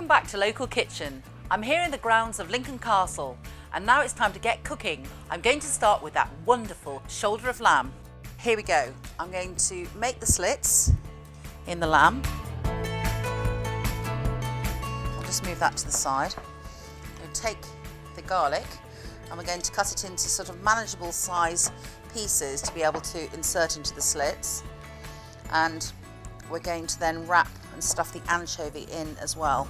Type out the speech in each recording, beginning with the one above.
Welcome back to Local Kitchen. I'm here in the grounds of Lincoln Castle and now it's time to get cooking. I'm going to start with that wonderful shoulder of lamb. Here we go. I'm going to make the slits in the lamb. I'll just move that to the side. I'm going to take the garlic and we're going to cut it into sort of manageable size pieces to be able to insert into the slits. And we're going to then wrap and stuff the anchovy in as well.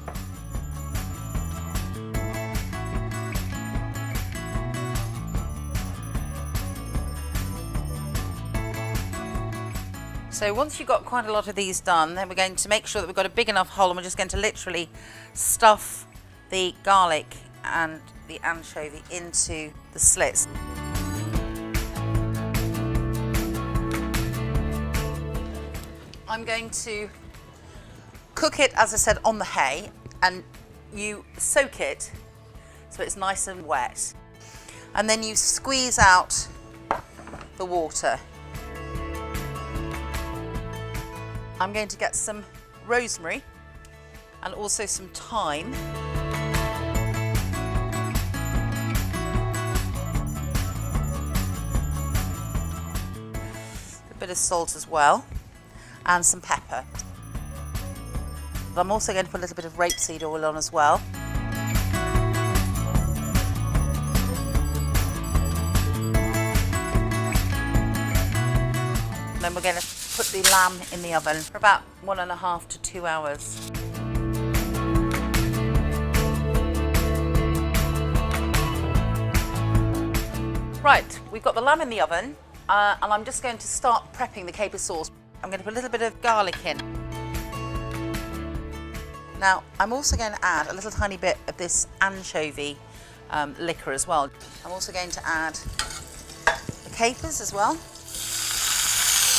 So once you've got quite a lot of these done, then we're going to make sure that we've got a big enough hole and we're just going to literally stuff the garlic and the anchovy into the slits. I'm going to cook it, as I said, on the hay, and you soak it so it's nice and wet. And then you squeeze out the water. I'm going to get some rosemary and also some thyme. A bit of salt as well. And some pepper. I'm also going to put a little bit of rapeseed oil on as well. And then we're going to put the lamb in the oven for about 1.5 to 2 hours. Right, we've got the lamb in the oven and I'm just going to start prepping the caper sauce. I'm going to put a little bit of garlic in. Now, I'm also going to add a little tiny bit of this anchovy liquor as well. I'm also going to add the capers as well.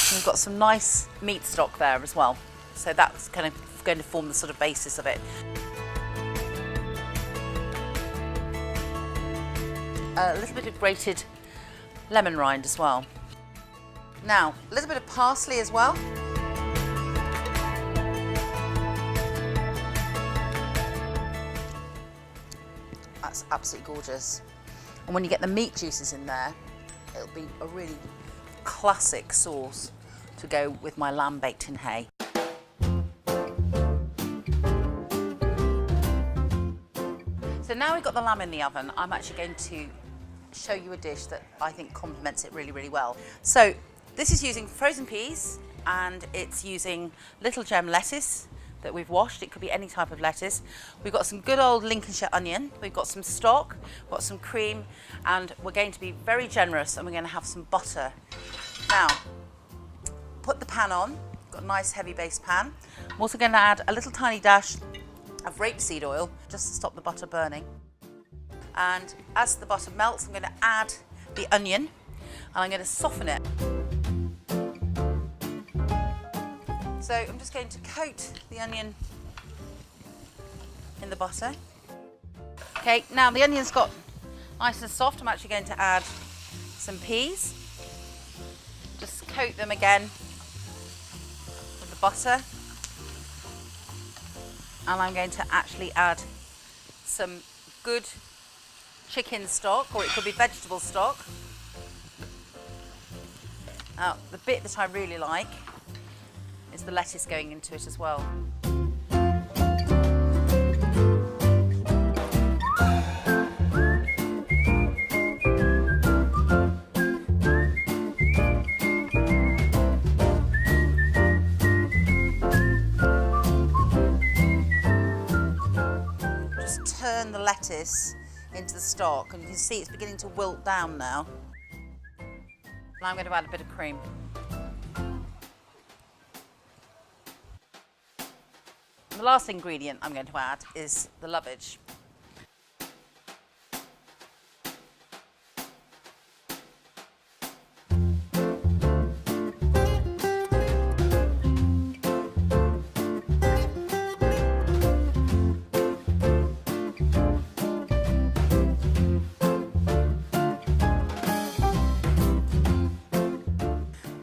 And we've got some nice meat stock there as well. So that's kind of going to form the sort of basis of it. A little bit of grated lemon rind as well. Now, a little bit of parsley as well. That's absolutely gorgeous. And when you get the meat juices in there, it'll be a really classic sauce to go with my lamb baked in hay. So now we've got the lamb in the oven, I'm actually going to show you a dish that I think complements it really, really well. So this is using frozen peas and it's using little gem lettuce that we've washed. It could be any type of lettuce. We've got some good old Lincolnshire onion. We've got some stock, we've got some cream, and we're going to be very generous and we're going to have some butter. Now, put the pan on. Got a nice heavy base pan. I'm also going to add a little tiny dash of rapeseed oil just to stop the butter burning. And as the butter melts, I'm going to add the onion and I'm going to soften it. So I'm just going to coat the onion in the butter. Okay, now the onion's got nice and soft. I'm actually going to add some peas. Just coat them again with the butter. And I'm going to actually add some good chicken stock, or it could be vegetable stock. Now, the bit that I really like is the lettuce going into it as well. Just turn the lettuce into the stock and you can see it's beginning to wilt down now. Now I'm going to add a bit of cream. And the last ingredient I'm going to add is the lovage.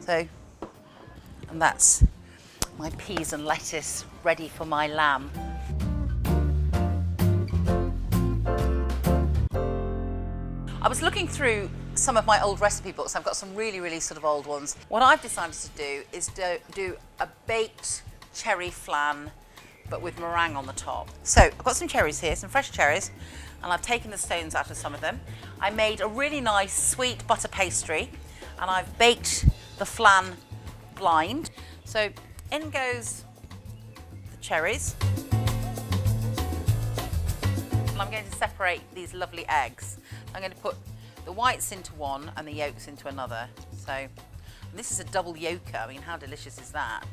So, and that's my peas and lettuce ready for my lamb. I was looking through some of my old recipe books. I've got some really, really sort of old ones. What I've decided to do is do a baked cherry flan, but with meringue on the top. So I've got some cherries here, some fresh cherries, and I've taken the stones out of some of them. I made a really nice sweet butter pastry, and I've baked the flan blind. So in goes the cherries. And I'm going to separate these lovely eggs. I'm going to put the whites into one and the yolks into another. So, and this is a double yolker. I mean, how delicious is that?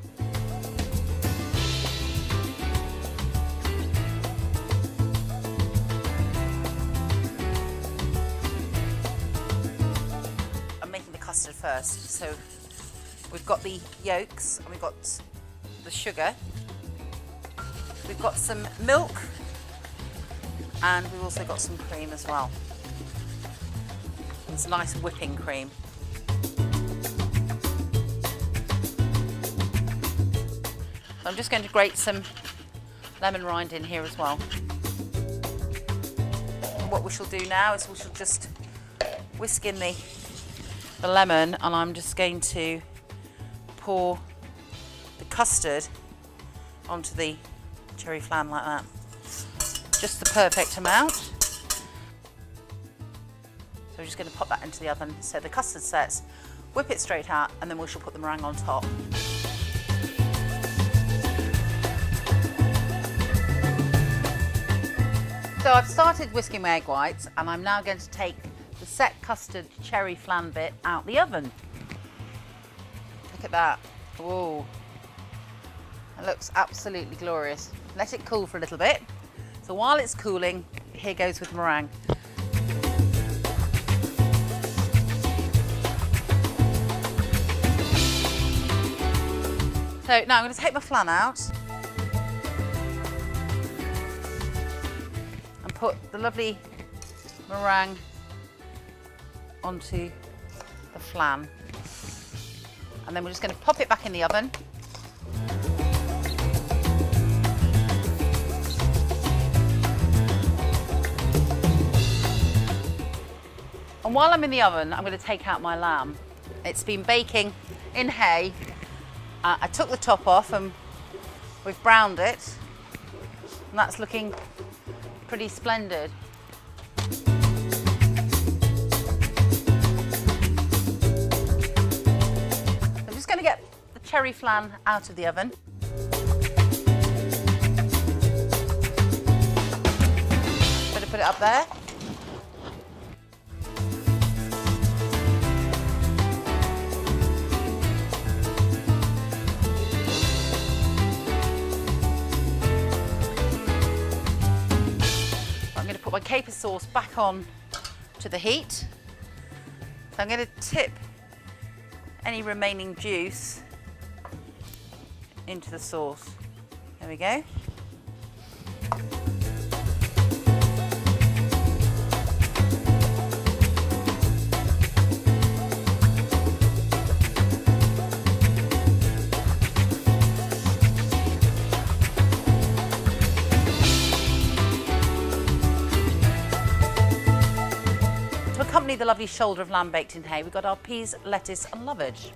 I'm making the custard first. So we've got the yolks and we've got the sugar. We've got some milk. And we've also got some cream as well. It's nice whipping cream. So I'm just going to grate some lemon rind in here as well. And what we shall do now is we shall just whisk in the lemon, and I'm just going to pour the custard onto the cherry flan like that. Just the perfect amount. So we're just going to pop that into the oven so the custard sets, whip it straight out, and then we shall put the meringue on top. So I've started whisking my egg whites, and I'm now going to take the set custard cherry flan bit out the oven. Look at that. Whoa. It looks absolutely glorious. Let it cool for a little bit. So while it's cooling, here goes with meringue. So now I'm going to take my flan out and put the lovely meringue onto the flan. And then we're just going to pop it back in the oven. And while I'm in the oven, I'm going to take out my lamb. It's been baking in hay. I took the top off and we've browned it. And that's looking pretty splendid. I'm just going to get the cherry flan out of the oven. Better put it up there. My caper sauce back on to the heat. So I'm going to tip any remaining juice into the sauce. There we go. Accompany the lovely shoulder of lamb baked in hay, we've got our peas, lettuce and lovage.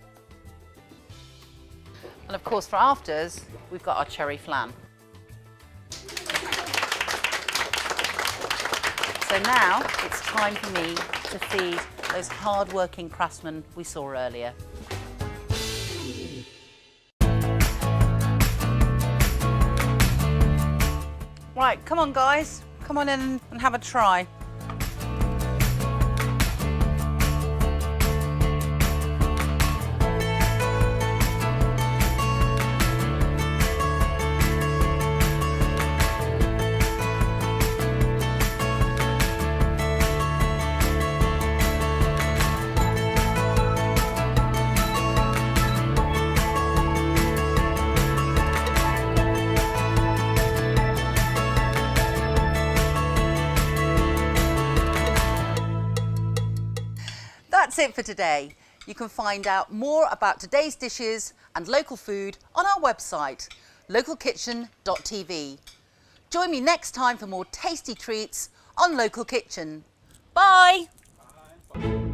And of course for afters, we've got our cherry flan. So now it's time for me to feed those hard-working craftsmen we saw earlier. Right, come on guys, come on in and have a try. That's it for today. You can find out more about today's dishes and local food on our website, localkitchen.tv. Join me next time for more tasty treats on Local Kitchen. Bye! one.